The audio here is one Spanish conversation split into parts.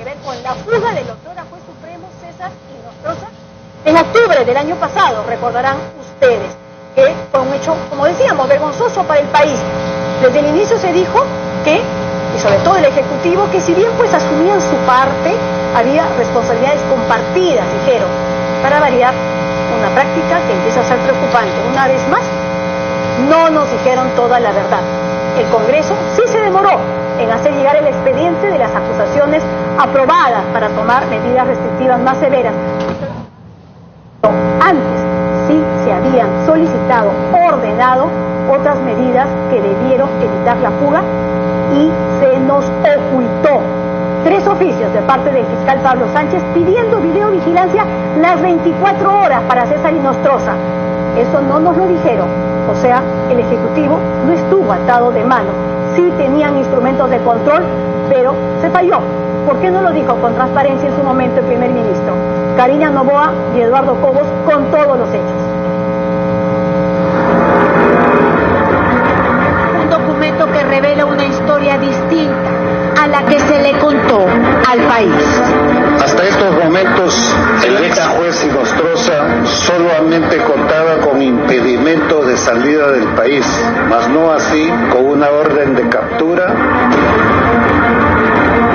ver con la fuga del otrora juez supremo César Inostroza en octubre del año pasado. Recordarán ustedes que fue un hecho, como decíamos, vergonzoso para el país. Desde el inicio se dijo que, y sobre todo el Ejecutivo, que si bien pues asumían su parte, había responsabilidades compartidas, dijeron. Para variar, una práctica que empieza a ser preocupante. Una vez más, no nos dijeron toda la verdad. El Congreso sí se demoró en hacer llegar el expediente de las acusaciones aprobadas para tomar medidas restrictivas más severas. Antes sí se habían solicitado, ordenado otras medidas que debieron evitar la fuga y se nos ocultó. 3 oficios de parte del fiscal Pablo Sánchez pidiendo videovigilancia las 24 horas para César Inostroza. Eso no nos lo dijeron. O sea, el Ejecutivo no estuvo atado de manos. Sí tenían instrumentos de control, pero se falló. ¿Por qué no lo dijo con transparencia en su momento el primer ministro? Karina Noboa y Eduardo Cobos con todos los hechos. Un documento que revela una historia distinta a la que se le contó al país. Hasta estos momentos, el ex juez Inostroza solamente contaba con impedimento de salida del país, mas no así con una orden de captura.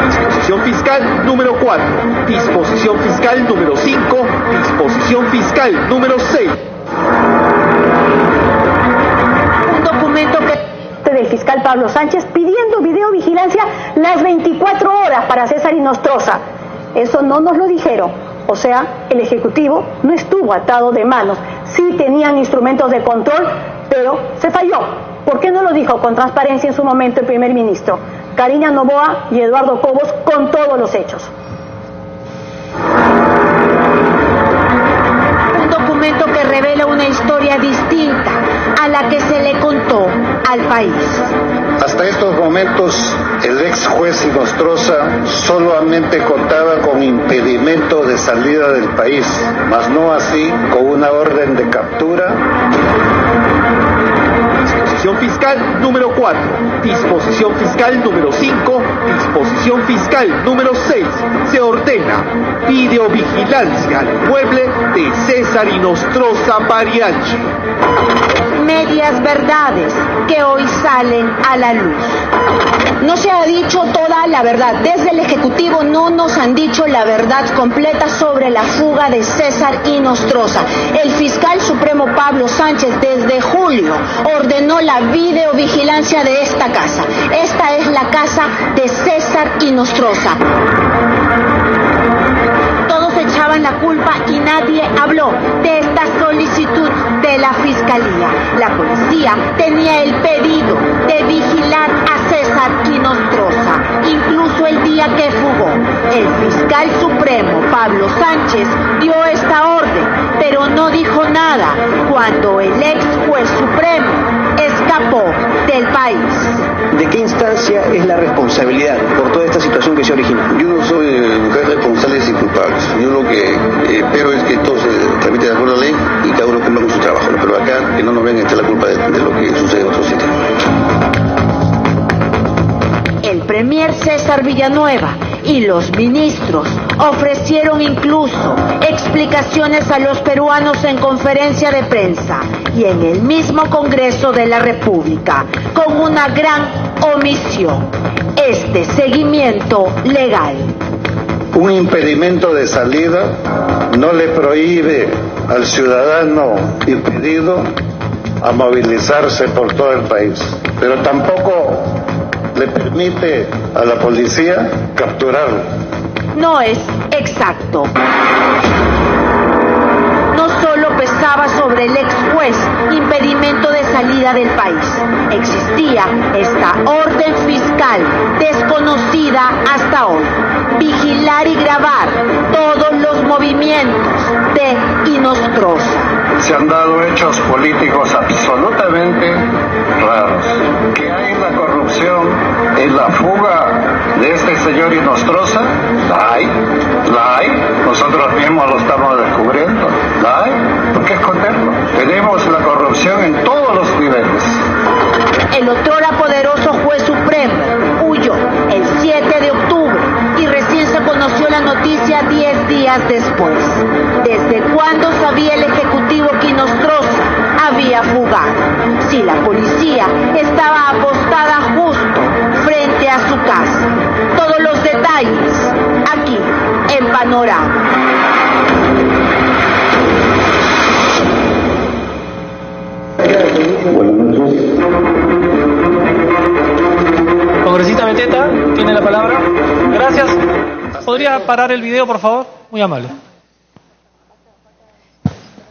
Disposición fiscal número 4, disposición fiscal número 5, disposición fiscal número 6. Un documento del fiscal Pablo Sánchez pidiendo videovigilancia las 24 horas para César Inostroza. Eso no nos lo dijeron. O sea, el Ejecutivo no estuvo atado de manos. Sí tenían instrumentos de control, pero se falló. ¿Por qué no lo dijo con transparencia en su momento el primer ministro? Karina Noboa y Eduardo Cobos con todos los hechos. Un documento que revela una historia distinta a la que se le contó al país. Hasta estos momentos, el ex juez Inostroza solamente contaba con impedimento de salida del país, mas no así con una orden de captura. Disposición fiscal número 4, disposición fiscal número 5, disposición fiscal número 6. Se ordena videovigilancia al inmueble de César Inostroza Mariachi. Medias verdades que hoy salen a la luz. No se ha dicho toda la verdad. Desde el Ejecutivo no nos han dicho la verdad completa sobre la fuga de César Inostroza. El fiscal supremo Pablo Sánchez desde julio ordenó la videovigilancia de esta casa. Esta es la casa de César Inostroza. Todos echaban la culpa y nadie habló de esta solicitud de la Fiscalía. La policía tenía el pedido de vigilar a César Inostroza, incluso el día que fugó. El fiscal supremo Pablo Sánchez dio esta orden, pero no dijo nada cuando el ex juez supremo escapó del país. ¿De qué instancia es la responsabilidad por toda esta situación que se origina? Yo no soy buscar responsables y culpables. Yo lo que espero es que todo se tramite de acuerdo a la ley y cada uno cumpla con su trabajo. Pero acá que no nos venga a echar la culpa de lo que sucede en otros sitios. El premier César Villanueva y los ministros ofrecieron incluso explicaciones a los peruanos en conferencia de prensa y en el mismo Congreso de la República, con una gran omisión: este seguimiento legal. Un impedimento de salida no le prohíbe al ciudadano impedido a movilizarse por todo el país, pero tampoco le permite a la policía capturarlo. No es exacto. No solo pesaba sobre el ex juez impedimento de salida del país. Existía esta orden fiscal desconocida hasta hoy: vigilar y grabar todos los movimientos de Inostroza. Se han dado hechos políticos absolutamente raros. Que hay la corrupción en la fuga de este señor Inostroza, la hay. Nosotros mismos lo estamos descubriendo, la hay. ¿Por qué esconderlo? Tenemos la corrupción en todos los niveles. El otrora poderoso juez supremo huyó el 7 de octubre y recién se conoció días después. ¿Desde cuándo sabía el ejecutivo que Inostroza había fugado? Si la policía estaba apostada justo frente a su casa. Todos los detalles aquí en Panorama. Congresista Beteta, tiene la palabra. Gracias. ¿Podría parar el video, por favor? Muy amable.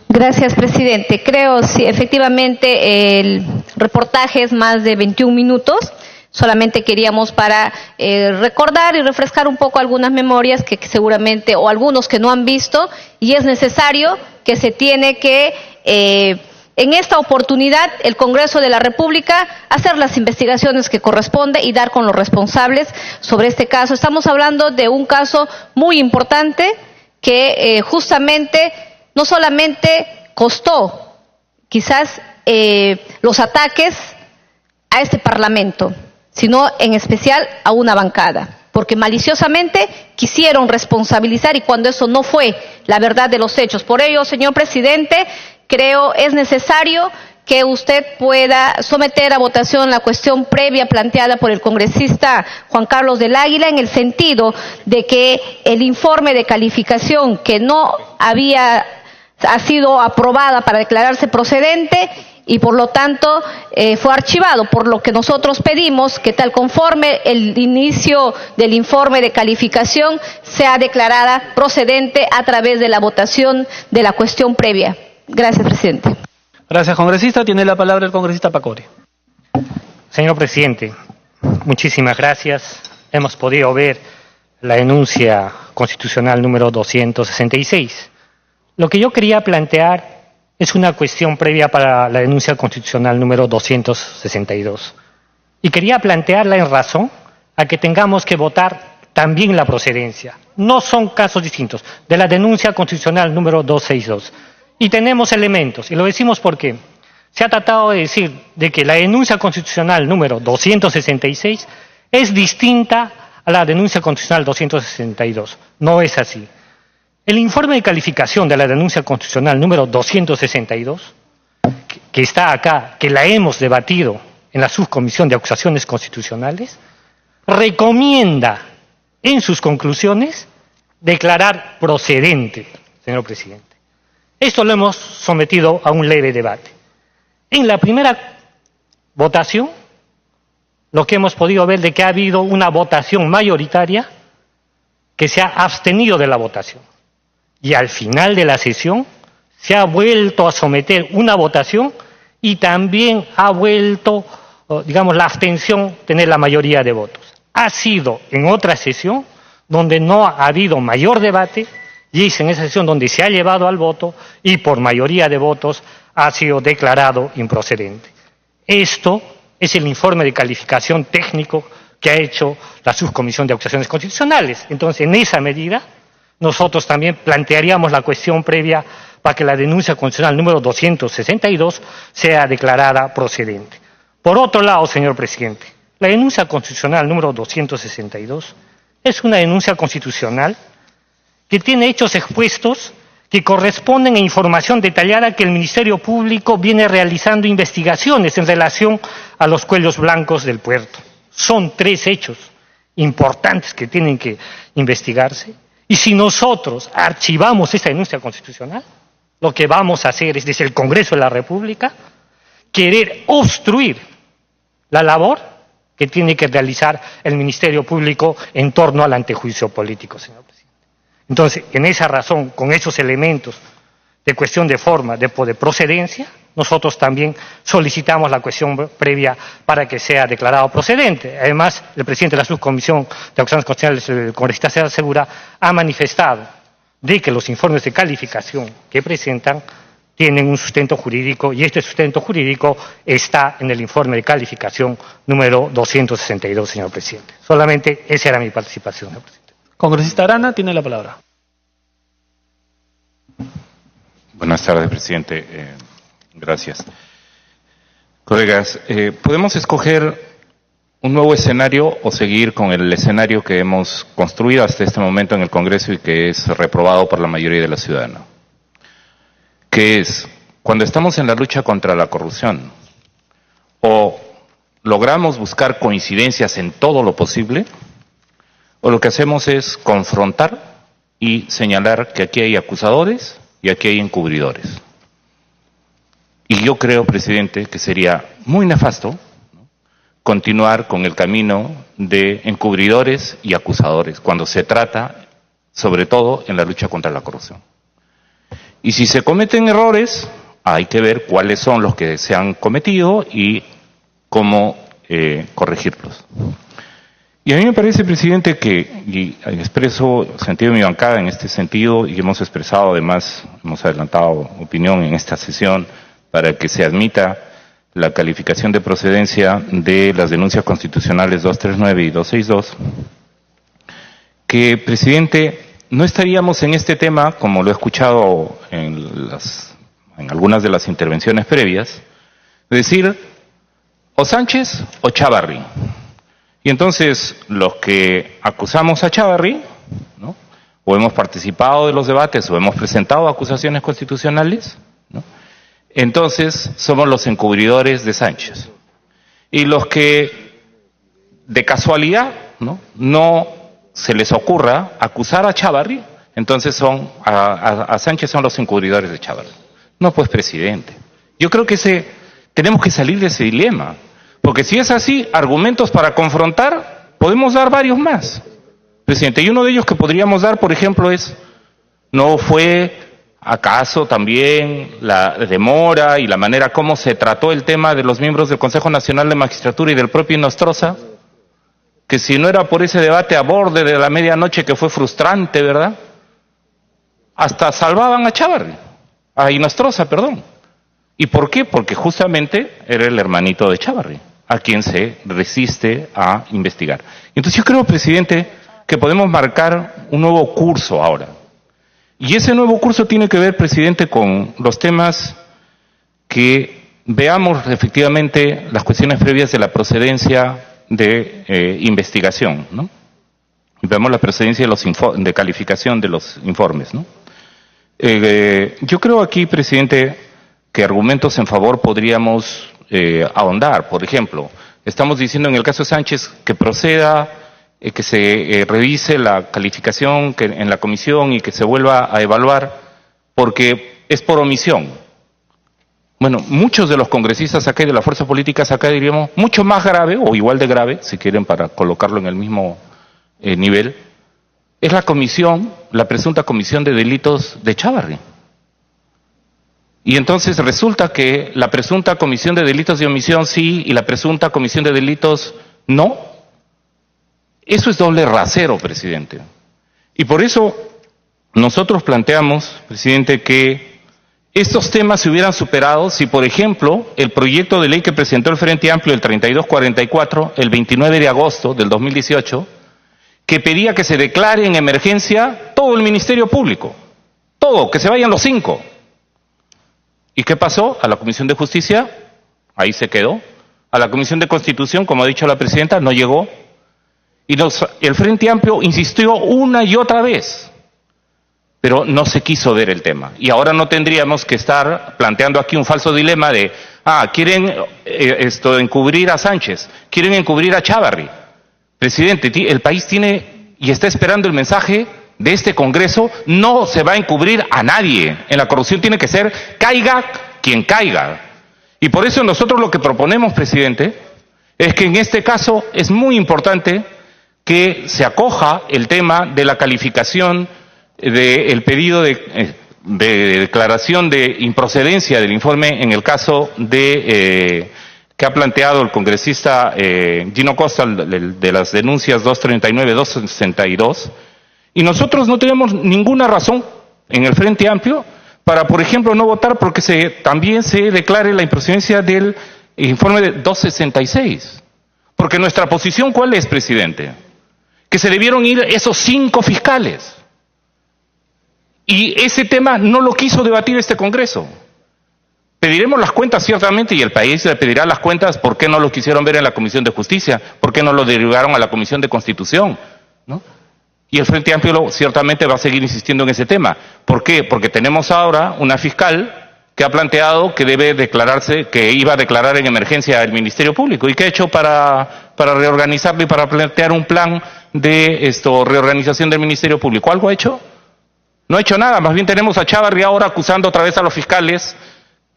Gracias, presidente. Creo, sí, efectivamente, el reportaje es más de 21 minutos. Solamente queríamos para recordar y refrescar un poco algunas memorias que seguramente, o algunos que no han visto, y es necesario que se tiene que, en esta oportunidad, el Congreso de la República hacer las investigaciones que corresponde y dar con los responsables sobre este caso. Estamos hablando de un caso muy importante que justamente no solamente costó quizás los ataques a este Parlamento, sino en especial a una bancada, porque maliciosamente quisieron responsabilizar y cuando eso no fue la verdad de los hechos. Por ello, señor presidente, creo es necesario que usted pueda someter a votación la cuestión previa planteada por el congresista Juan Carlos del Águila, en el sentido de que el informe de calificación que no ha sido aprobada para declararse procedente y por lo tanto fue archivado, por lo que nosotros pedimos que tal conforme el inicio del informe de calificación sea declarada procedente a través de la votación de la cuestión previa. Gracias, presidente. Gracias, congresista. Tiene la palabra el congresista Pacori. Señor presidente, muchísimas gracias. Hemos podido ver la denuncia constitucional número 266. Lo que yo quería plantear es una cuestión previa para la denuncia constitucional número 262. Y quería plantearla en razón a que tengamos que votar también la procedencia. No son casos distintos de la denuncia constitucional número 262. Y tenemos elementos, y lo decimos porque se ha tratado de decir de que la denuncia constitucional número 266 es distinta a la denuncia constitucional 262. No es así. El informe de calificación de la denuncia constitucional número 262, que está acá, que la hemos debatido en la subcomisión de acusaciones constitucionales, recomienda en sus conclusiones declarar procedente, señor presidente. Esto lo hemos sometido a un leve debate. En la primera votación, lo que hemos podido ver de que ha habido una votación mayoritaria que se ha abstenido de la votación. Y al final de la sesión se ha vuelto a someter una votación y también ha vuelto, digamos, la abstención tener la mayoría de votos. Ha sido en otra sesión donde no ha habido mayor debate y es en esa sesión donde se ha llevado al voto y por mayoría de votos ha sido declarado improcedente. Esto es el informe de calificación técnico que ha hecho la subcomisión de acusaciones constitucionales. Entonces, en esa medida, nosotros también plantearíamos la cuestión previa para que la denuncia constitucional número 262 sea declarada procedente. Por otro lado, señor presidente, la denuncia constitucional número 262 es una denuncia constitucional que tiene hechos expuestos que corresponden a información detallada que el Ministerio Público viene realizando investigaciones en relación a los cuellos blancos del puerto. Son 3 hechos importantes que tienen que investigarse. Y si nosotros archivamos esta denuncia constitucional, lo que vamos a hacer es, desde el Congreso de la República, querer obstruir la labor que tiene que realizar el Ministerio Público en torno al antejuicio político, señor presidente. Entonces, en esa razón, con esos elementos de cuestión de forma, de procedencia, nosotros también solicitamos la cuestión previa para que sea declarado procedente. Además, el presidente de la subcomisión de acusaciones constitucionales, el congresista César Segura, ha manifestado de que los informes de calificación que presentan tienen un sustento jurídico y este sustento jurídico está en el informe de calificación número 262, señor presidente. Solamente esa era mi participación, señor presidente. Congresista Arana, tiene la palabra. Buenas tardes, presidente. Gracias. Colegas, podemos escoger un nuevo escenario o seguir con el escenario que hemos construido hasta este momento en el Congreso y que es reprobado por la mayoría de los ciudadanos. Que es, cuando estamos en la lucha contra la corrupción, o logramos buscar coincidencias en todo lo posible, o lo que hacemos es confrontar y señalar que aquí hay acusadores y aquí hay encubridores. Y yo creo, presidente, que sería muy nefasto, ¿no?, continuar con el camino de encubridores y acusadores cuando se trata, sobre todo, en la lucha contra la corrupción. Y si se cometen errores, hay que ver cuáles son los que se han cometido y cómo corregirlos. Y a mí me parece, presidente, que, y expreso el sentido de mi bancada en este sentido, y hemos expresado además, hemos adelantado opinión en esta sesión para que se admita la calificación de procedencia de las denuncias constitucionales 239 y 262, que, presidente, no estaríamos en este tema, como lo he escuchado en algunas de las intervenciones previas, de decir o Sánchez o Chávarri. Y entonces los que acusamos a Chávarri, ¿no?, o hemos participado de los debates o hemos presentado acusaciones constitucionales, ¿no?, entonces somos los encubridores de Sánchez. Y los que de casualidad no se les ocurra acusar a Chávarri, entonces a Sánchez son los encubridores de Chávarri. No, pues, presidente, yo creo que tenemos que salir de ese dilema, porque si es así, argumentos para confrontar podemos dar varios más, presidente, y uno de ellos que podríamos dar, por ejemplo, es: ¿no fue acaso también la demora y la manera como se trató el tema de los miembros del Consejo Nacional de Magistratura y del propio Inostroza? Que si no era por ese debate a borde de la medianoche, que fue frustrante, ¿verdad?, hasta salvaban a Chávarri, a Inostroza, perdón. ¿Y por qué? Porque justamente era el hermanito de Chávarri, a quien se resiste a investigar. Entonces yo creo, presidente, que podemos marcar un nuevo curso ahora. Y ese nuevo curso tiene que ver, presidente, con los temas que veamos efectivamente las cuestiones previas de la procedencia de investigación, ¿no? Y veamos la procedencia de calificación de los informes, ¿no? Yo creo aquí, presidente, que argumentos en favor podríamos ahondar. Por ejemplo, estamos diciendo en el caso de Sánchez que proceda, que se revise la calificación en la comisión y que se vuelva a evaluar porque es por omisión. Bueno, muchos de los congresistas acá y de las fuerzas políticas acá diríamos mucho más grave, o igual de grave, si quieren para colocarlo en el mismo nivel, es la presunta comisión de delitos de Chávarri. Y entonces resulta que la presunta comisión de delitos de omisión sí y la presunta comisión de delitos no. Eso es doble rasero, presidente. Y por eso nosotros planteamos, presidente, que estos temas se hubieran superado si, por ejemplo, el proyecto de ley que presentó el Frente Amplio, el 3244, el 29 de agosto del 2018, que pedía que se declare en emergencia todo el Ministerio Público, todo, que se vayan los 5. ¿Y qué pasó? A la Comisión de Justicia, ahí se quedó. A la Comisión de Constitución, como ha dicho la presidenta, no llegó. Y el Frente Amplio insistió una y otra vez, pero no se quiso ver el tema. Y ahora no tendríamos que estar planteando aquí un falso dilema de, quieren encubrir a Sánchez, quieren encubrir a Chávarri. Presidente, el país tiene y está esperando el mensaje de este Congreso: no se va a encubrir a nadie. En la corrupción tiene que ser caiga quien caiga. Y por eso nosotros lo que proponemos, presidente, es que en este caso es muy importante que se acoja el tema de la calificación del pedido de declaración de improcedencia del informe en el caso que ha planteado el congresista Gino Costa de las denuncias 239 y 262, y nosotros no tenemos ninguna razón en el Frente Amplio para, por ejemplo, no votar porque también se declare la improcedencia del informe de 266. Porque nuestra posición, ¿cuál es, presidente? Que se debieron ir esos 5 fiscales. Y ese tema no lo quiso debatir este Congreso. Pediremos las cuentas ciertamente y el país le pedirá las cuentas por qué no lo quisieron ver en la Comisión de Justicia, por qué no lo derivaron a la Comisión de Constitución, ¿no? Y el Frente Amplio ciertamente va a seguir insistiendo en ese tema. ¿Por qué? Porque tenemos ahora una fiscal que ha planteado que debe declararse, que iba a declarar en emergencia el Ministerio Público. ¿Y qué ha hecho para reorganizarlo y para plantear un plan de reorganización del Ministerio Público? ¿Algo ha hecho? No ha hecho nada. Más bien tenemos a Chávarri ahora acusando otra vez a los fiscales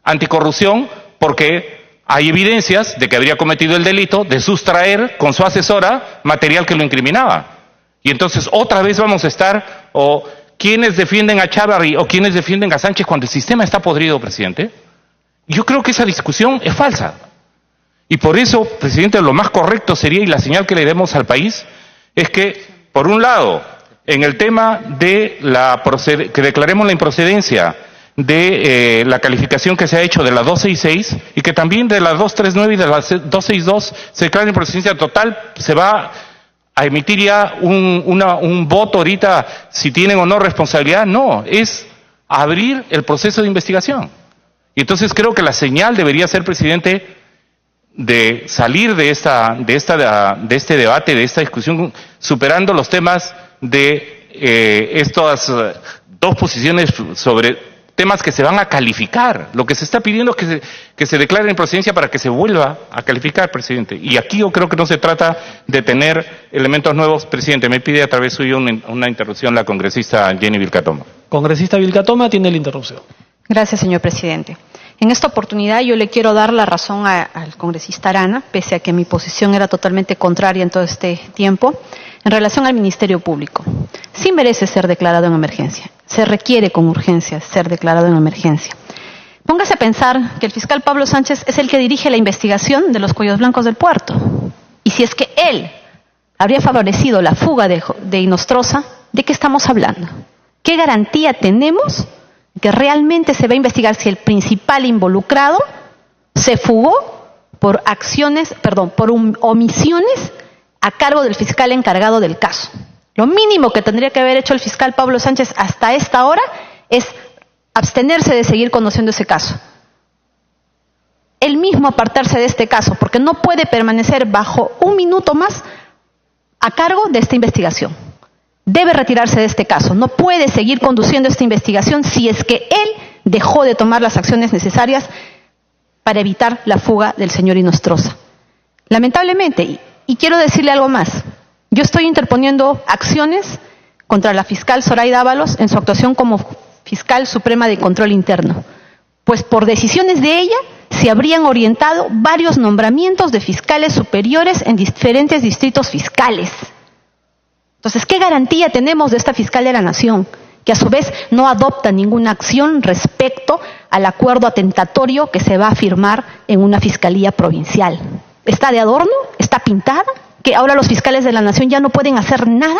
anticorrupción porque hay evidencias de que habría cometido el delito de sustraer con su asesora material que lo incriminaba. Y entonces otra vez vamos a estar, o quienes defienden a Chávarri o quienes defienden a Sánchez cuando el sistema está podrido, presidente. Yo creo que esa discusión es falsa. Y por eso, presidente, lo más correcto sería, y la señal que le demos al país, es que, por un lado, en el tema de que declaremos la improcedencia de la calificación que se ha hecho de la 266 y que también de la 239 y de la 262 se declara improcedencia total, se va a emitir ya un voto ahorita si tienen o no responsabilidad. No, es abrir el proceso de investigación. Y entonces creo que la señal debería ser, presidente, de salir de este debate, de esta discusión, superando los temas de estas dos posiciones sobre temas que se van a calificar. Lo que se está pidiendo es que se declare en procedencia para que se vuelva a calificar, presidente. Y aquí yo creo que no se trata de tener elementos nuevos. Presidente, me pide a través suyo una interrupción la congresista Jenny Vilcatoma. Congresista Vilcatoma tiene la interrupción. Gracias, señor presidente. En esta oportunidad yo le quiero dar la razón al congresista Arana, pese a que mi posición era totalmente contraria en todo este tiempo, en relación al Ministerio Público. Sí merece ser declarado en emergencia. Se requiere con urgencia ser declarado en emergencia. Póngase a pensar que el fiscal Pablo Sánchez es el que dirige la investigación de los cuellos blancos del puerto. Y si es que él habría favorecido la fuga de Inostroza, ¿de qué estamos hablando? ¿Qué garantía tenemos que realmente se va a investigar si el principal involucrado se fugó por omisiones a cargo del fiscal encargado del caso? Lo mínimo que tendría que haber hecho el fiscal Pablo Sánchez hasta esta hora es abstenerse de seguir conociendo ese caso. Él mismo apartarse de este caso, porque no puede permanecer bajo un minuto más a cargo de esta investigación. Debe retirarse de este caso. No puede seguir conduciendo esta investigación si es que él dejó de tomar las acciones necesarias para evitar la fuga del señor Inostroza. Lamentablemente, y quiero decirle algo más, yo estoy interponiendo acciones contra la fiscal Zoraida Ábalos en su actuación como fiscal suprema de control interno, pues por decisiones de ella se habrían orientado varios nombramientos de fiscales superiores en diferentes distritos fiscales. Entonces, ¿qué garantía tenemos de esta fiscal de la Nación? Que a su vez no adopta ninguna acción respecto al acuerdo atentatorio que se va a firmar en una fiscalía provincial. ¿Está de adorno? ¿Está pintada? ¿Que ahora los fiscales de la Nación ya no pueden hacer nada?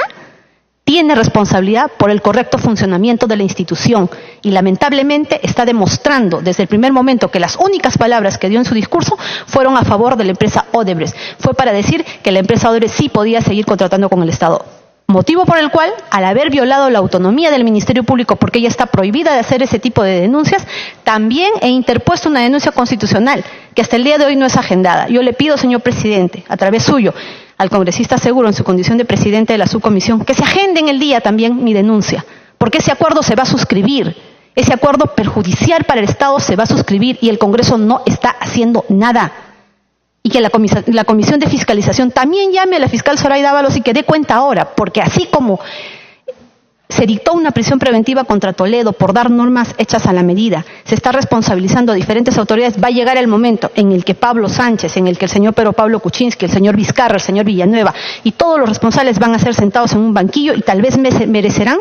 Tiene responsabilidad por el correcto funcionamiento de la institución y lamentablemente está demostrando desde el primer momento que las únicas palabras que dio en su discurso fueron a favor de la empresa Odebrecht. Fue para decir que la empresa Odebrecht sí podía seguir contratando con el Estado. Motivo por el cual, al haber violado la autonomía del Ministerio Público, porque ella está prohibida de hacer ese tipo de denuncias, también he interpuesto una denuncia constitucional, que hasta el día de hoy no es agendada. Yo le pido, señor presidente, a través suyo, al congresista Seguro, en su condición de presidente de la subcomisión, que se agende en el día también mi denuncia, porque ese acuerdo se va a suscribir, ese acuerdo perjudicial para el Estado se va a suscribir y el Congreso no está haciendo nada. Y que la Comisión de Fiscalización también llame a la fiscal Zoraida Ábalos y que dé cuenta ahora, porque así como se dictó una prisión preventiva contra Toledo por dar normas hechas a la medida, se está responsabilizando a diferentes autoridades, va a llegar el momento en el que Pablo Sánchez, en el que el señor Pedro Pablo Kuczynski, el señor Vizcarra, el señor Villanueva y todos los responsables van a ser sentados en un banquillo y tal vez merecerán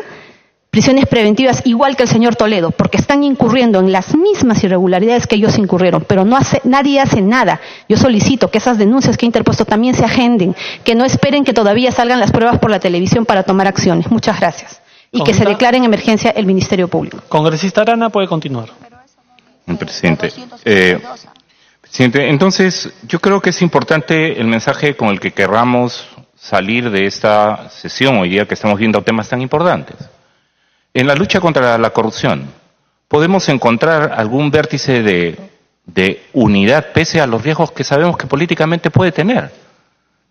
prisiones preventivas igual que el señor Toledo, porque están incurriendo en las mismas irregularidades que ellos incurrieron, pero nadie hace nada. Yo solicito que esas denuncias que he interpuesto también se agenden, que no esperen que todavía salgan las pruebas por la televisión para tomar acciones. Muchas gracias. Y que se declare en emergencia el Ministerio Público. Congresista Arana puede continuar. Presidente, entonces yo creo que es importante el mensaje con el que querramos salir de esta sesión hoy día que estamos viendo temas tan importantes. En la lucha contra la corrupción, ¿podemos encontrar algún vértice de de unidad pese a los riesgos que sabemos que políticamente puede tener,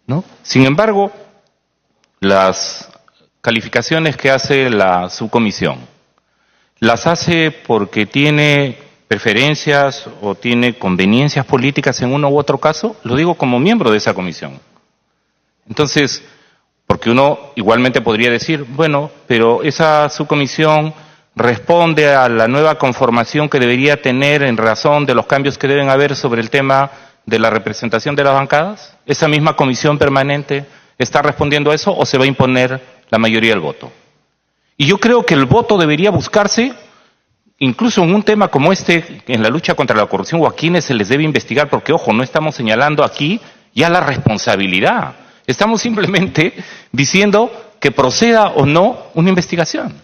¿no? Sin embargo, las calificaciones que hace la subcomisión, las hace porque tiene preferencias o tiene conveniencias políticas en uno u otro caso, lo digo como miembro de esa comisión. Entonces, porque uno igualmente podría decir, bueno, pero esa subcomisión responde a la nueva conformación que debería tener en razón de los cambios que deben haber sobre el tema de la representación de las bancadas. ¿Esa misma comisión permanente está respondiendo a eso o se va a imponer la mayoría del voto? Y yo creo que el voto debería buscarse incluso en un tema como este, en la lucha contra la corrupción, o a quienes se les debe investigar, porque ojo, no estamos señalando aquí ya la responsabilidad. Estamos simplemente diciendo que proceda o no una investigación.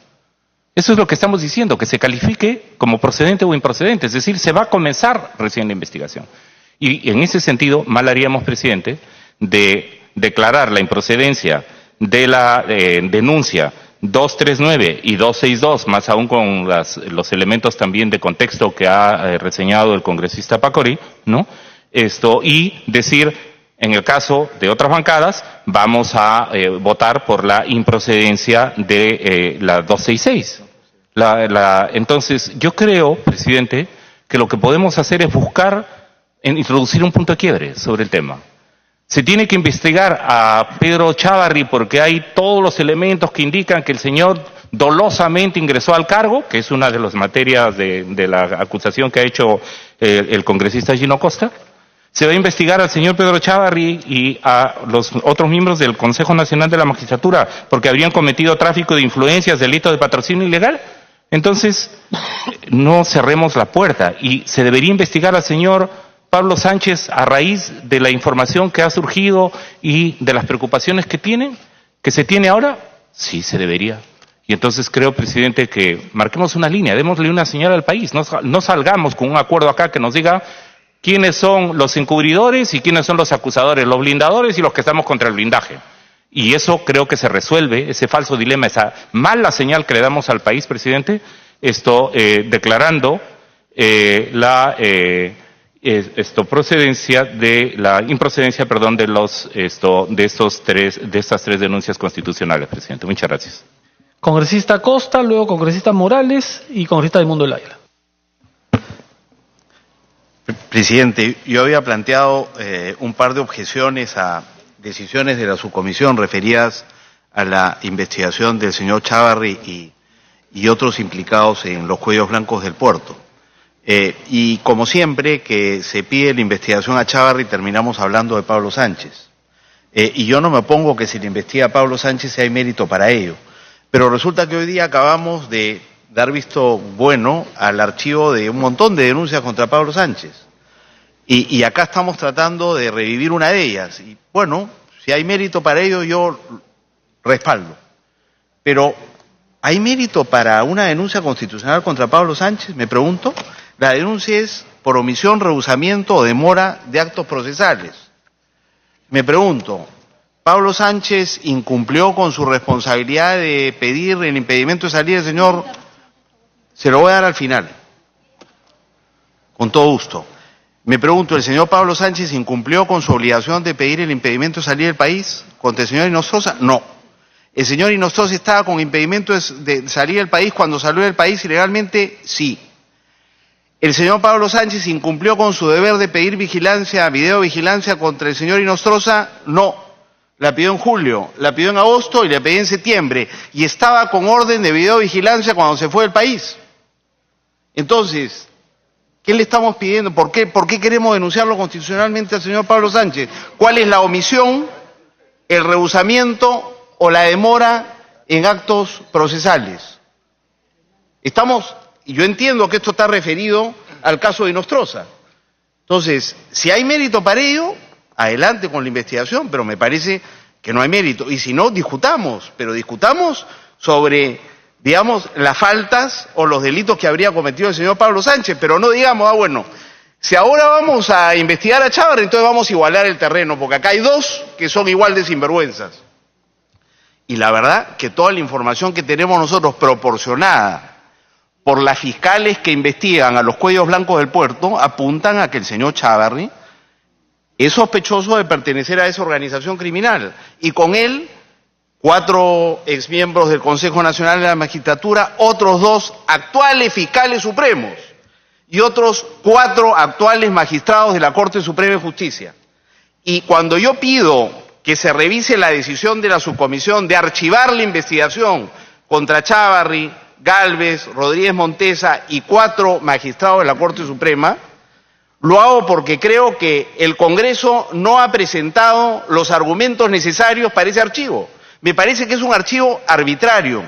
Eso es lo que estamos diciendo, que se califique como procedente o improcedente, es decir, se va a comenzar recién la investigación. Y en ese sentido, mal haríamos, presidente, de declarar la improcedencia de la denuncia 239 y 262, más aún con los elementos también de contexto que ha reseñado el congresista Pacori, ¿no? Y decir, en el caso de otras bancadas, vamos a votar por la improcedencia de la 266. Entonces, yo creo, presidente, que lo que podemos hacer es buscar introducir un punto de quiebre sobre el tema. Se tiene que investigar a Pedro Chávarri porque hay todos los elementos que indican que el señor dolosamente ingresó al cargo, que es una de las materias de la acusación que ha hecho el congresista Gino Costa. Se va a investigar al señor Pedro Chávarri y a los otros miembros del Consejo Nacional de la Magistratura porque habrían cometido tráfico de influencias, delito de patrocinio ilegal. Entonces, no cerremos la puerta y se debería investigar al señor Pablo Sánchez a raíz de la información que ha surgido y de las preocupaciones que se tiene ahora. Sí, se debería. Y entonces creo, presidente, que marquemos una línea, démosle una señal al país, no salgamos con un acuerdo acá que nos diga quiénes son los encubridores y quiénes son los acusadores, los blindadores y los que estamos contra el blindaje. Y eso creo que se resuelve, ese falso dilema, esa mala señal que le damos al país, presidente, declarando la procedencia de la improcedencia, perdón, de estas tres denuncias constitucionales, presidente. Muchas gracias. Congresista Costa, luego congresista Morales y congresista del Mundo del Águila. Presidente, yo había planteado un par de objeciones a decisiones de la subcomisión referidas a la investigación del señor Chávarri y otros implicados en los cuellos blancos del puerto. Y como siempre que se pide la investigación a Chávarri, terminamos hablando de Pablo Sánchez. Y yo no me opongo que si le investiga a Pablo Sánchez si hay mérito para ello. Pero resulta que hoy día acabamos de dar visto bueno al archivo de un montón de denuncias contra Pablo Sánchez. Y acá estamos tratando de revivir una de ellas. Y bueno, si hay mérito para ello, yo respaldo. Pero, ¿hay mérito para una denuncia constitucional contra Pablo Sánchez? Me pregunto. La denuncia es por omisión, rehusamiento o demora de actos procesales. Me pregunto, ¿Pablo Sánchez incumplió con su responsabilidad de pedir el impedimento de salida del señor? Se lo voy a dar al final, con todo gusto. Me pregunto, ¿el señor Pablo Sánchez incumplió con su obligación de pedir el impedimento de salir del país contra el señor Inostroza? No. ¿El señor Inostroza estaba con impedimento de salir del país cuando salió del país ilegalmente? Sí. ¿El señor Pablo Sánchez incumplió con su deber de pedir vigilancia, videovigilancia contra el señor Inostroza? No. La pidió en julio, la pidió en agosto y la pidió en septiembre. Y estaba con orden de videovigilancia cuando se fue del país. Entonces, ¿qué le estamos pidiendo? ¿Por qué queremos denunciarlo constitucionalmente al señor Pablo Sánchez? ¿Cuál es la omisión, el rehusamiento o la demora en actos procesales? Y yo entiendo que esto está referido al caso de Inostroza. Entonces, si hay mérito para ello, adelante con la investigación, pero me parece que no hay mérito. Y si no, discutamos, pero discutamos sobre, digamos, las faltas o los delitos que habría cometido el señor Pablo Sánchez, pero no digamos, bueno, si ahora vamos a investigar a Chávarri, entonces vamos a igualar el terreno, porque acá hay dos que son igual de sinvergüenzas. Y la verdad que toda la información que tenemos nosotros proporcionada por las fiscales que investigan a los cuellos blancos del puerto apuntan a que el señor Chávarri es sospechoso de pertenecer a esa organización criminal. Y con él, 4 exmiembros del Consejo Nacional de la Magistratura, otros 2 actuales fiscales supremos y otros 4 actuales magistrados de la Corte Suprema de Justicia. Y cuando yo pido que se revise la decisión de la subcomisión de archivar la investigación contra Chávarri, Gálvez, Rodríguez Montesa y 4 magistrados de la Corte Suprema, lo hago porque creo que el Congreso no ha presentado los argumentos necesarios para ese archivo. Me parece que es un archivo arbitrario,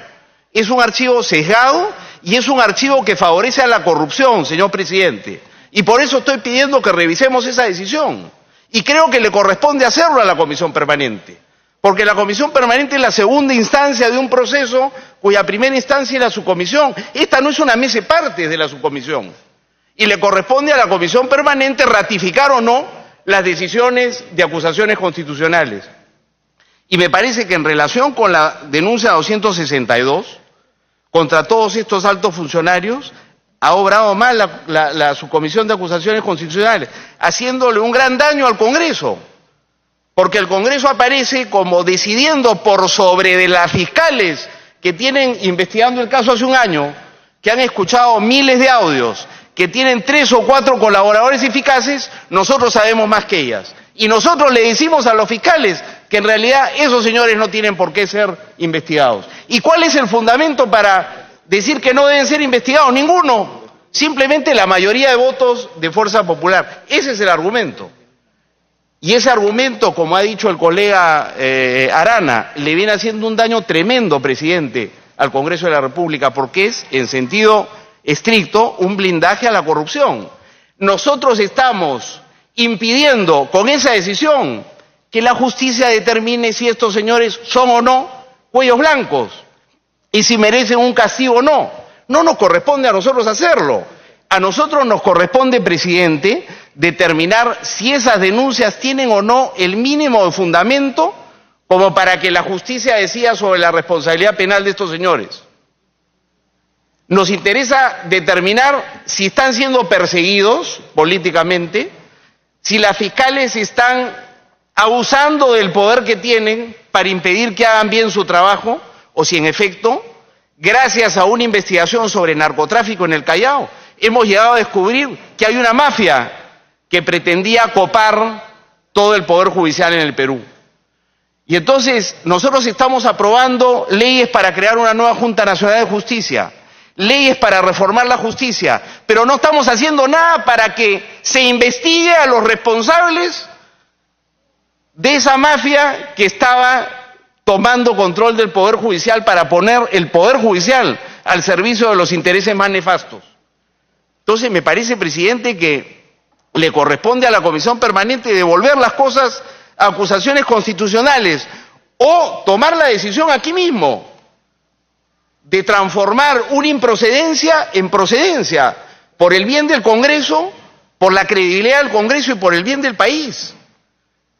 es un archivo sesgado y es un archivo que favorece a la corrupción, señor presidente. Y por eso estoy pidiendo que revisemos esa decisión. Y creo que le corresponde hacerlo a la Comisión Permanente, porque la Comisión Permanente es la segunda instancia de un proceso cuya primera instancia es la subcomisión. Esta no es una mesa parte de la subcomisión. Y le corresponde a la Comisión Permanente ratificar o no las decisiones de acusaciones constitucionales. Y me parece que en relación con la denuncia 262, contra todos estos altos funcionarios, ha obrado mal la subcomisión de acusaciones constitucionales, haciéndole un gran daño al Congreso, porque el Congreso aparece como decidiendo por sobre de las fiscales que tienen investigando el caso hace un año, que han escuchado miles de audios, que tienen 3 o 4 colaboradores eficaces. Nosotros sabemos más que ellas. Y nosotros le decimos a los fiscales que en realidad esos señores no tienen por qué ser investigados. ¿Y cuál es el fundamento para decir que no deben ser investigados? Ninguno. Simplemente la mayoría de votos de Fuerza Popular. Ese es el argumento. Y ese argumento, como ha dicho el colega Arana, le viene haciendo un daño tremendo, presidente, al Congreso de la República, porque es, en sentido estricto, un blindaje a la corrupción. Nosotros estamos impidiendo con esa decisión que la justicia determine si estos señores son o no cuellos blancos y si merecen un castigo o no. No nos corresponde a nosotros hacerlo. A nosotros nos corresponde, presidente, determinar si esas denuncias tienen o no el mínimo de fundamento como para que la justicia decida sobre la responsabilidad penal de estos señores. Nos interesa determinar si están siendo perseguidos políticamente, si las fiscales están abusando del poder que tienen para impedir que hagan bien su trabajo, o si en efecto, gracias a una investigación sobre narcotráfico en el Callao, hemos llegado a descubrir que hay una mafia que pretendía copar todo el poder judicial en el Perú. Y entonces nosotros estamos aprobando leyes para crear una nueva Junta Nacional de Justicia, leyes para reformar la justicia, pero no estamos haciendo nada para que se investigue a los responsables de esa mafia que estaba tomando control del Poder Judicial para poner el Poder Judicial al servicio de los intereses más nefastos. Entonces me parece, presidente, que le corresponde a la Comisión Permanente devolver las cosas a acusaciones constitucionales o tomar la decisión aquí mismo de transformar una improcedencia en procedencia, por el bien del Congreso, por la credibilidad del Congreso y por el bien del país.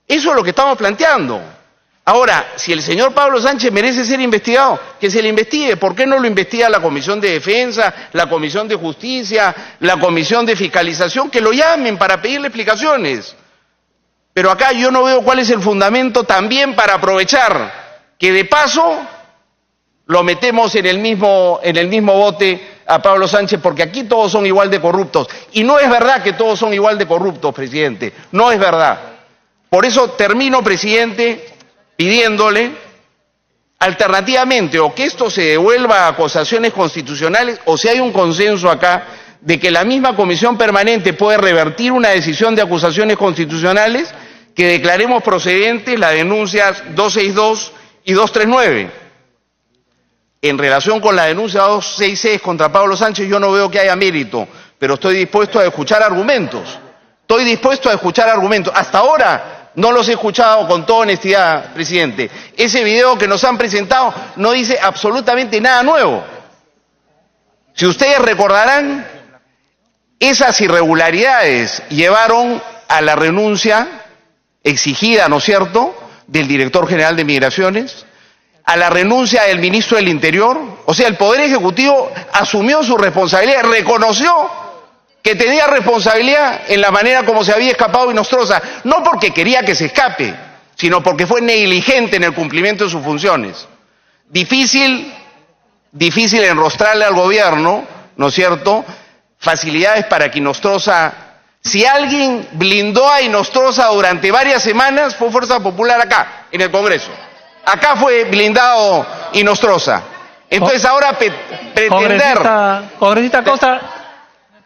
Eso es lo que estamos planteando. Ahora, si el señor Pablo Sánchez merece ser investigado, que se le investigue. ¿Por qué no lo investiga la Comisión de Defensa, la Comisión de Justicia, la Comisión de Fiscalización? Que lo llamen para pedirle explicaciones. Pero acá yo no veo cuál es el fundamento también para aprovechar que de paso lo metemos en el mismo bote a Pablo Sánchez, porque aquí todos son igual de corruptos. Y no es verdad que todos son igual de corruptos, presidente. No es verdad. Por eso termino, presidente, pidiéndole alternativamente o que esto se devuelva a acusaciones constitucionales, o si hay un consenso acá de que la misma Comisión Permanente puede revertir una decisión de acusaciones constitucionales, que declaremos procedentes las denuncias 262 y 239. En relación con la denuncia 266 contra Pablo Sánchez, yo no veo que haya mérito, pero estoy dispuesto a escuchar argumentos. Estoy dispuesto a escuchar argumentos. Hasta ahora no los he escuchado con toda honestidad, presidente. Ese video que nos han presentado no dice absolutamente nada nuevo. Si ustedes recordarán, esas irregularidades llevaron a la renuncia exigida, ¿no es cierto?, del director general de Migraciones, a la renuncia del ministro del Interior. O sea, el Poder Ejecutivo asumió su responsabilidad, reconoció que tenía responsabilidad en la manera como se había escapado Inostroza, no porque quería que se escape, sino porque fue negligente en el cumplimiento de sus funciones. Difícil enrostrarle al gobierno, ¿no es cierto?, facilidades para que Inostroza, si alguien blindó a Inostroza durante varias semanas, fue Fuerza Popular acá, en el Congreso. Acá fue blindado Inostroza. Entonces ahora pretender... Congresista Costa,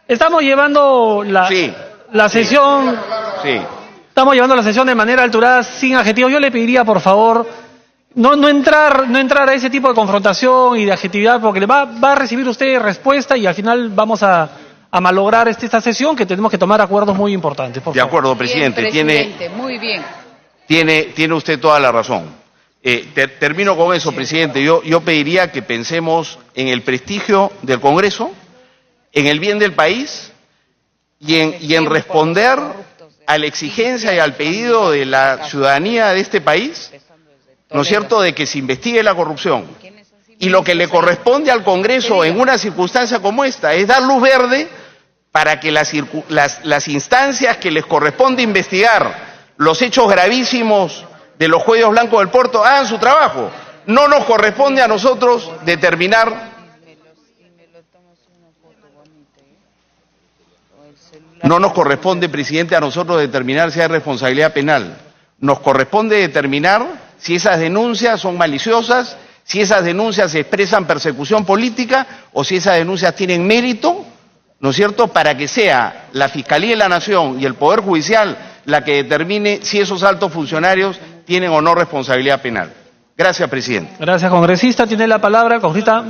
estamos llevando la sesión... Sí. Estamos llevando la sesión de manera alturada, sin adjetivos. Yo le pediría, por favor, no entrar a ese tipo de confrontación y de adjetividad, porque va a recibir usted respuesta y al final vamos a malograr esta sesión, que tenemos que tomar acuerdos muy importantes. Por favor. De acuerdo, presidente. Bien, presidente, muy bien. Tiene usted toda la razón. Termino con eso, presidente. Yo pediría que pensemos en el prestigio del Congreso, en el bien del país y en responder a la exigencia y al pedido de la ciudadanía de este país, ¿no es cierto?, de que se investigue la corrupción. Y lo que le corresponde al Congreso en una circunstancia como esta es dar luz verde para que las instancias que les corresponde investigar los hechos gravísimos de los cuellos blancos del puerto hagan su trabajo. No nos corresponde a nosotros determinar... No nos corresponde, presidente, a nosotros determinar si hay responsabilidad penal. Nos corresponde determinar si esas denuncias son maliciosas, si esas denuncias expresan persecución política o si esas denuncias tienen mérito, ¿no es cierto?, para que sea la Fiscalía de la Nación y el Poder Judicial la que determine si esos altos funcionarios tienen o no responsabilidad penal. Gracias, presidente. Gracias, congresista. Tiene la palabra, congresista.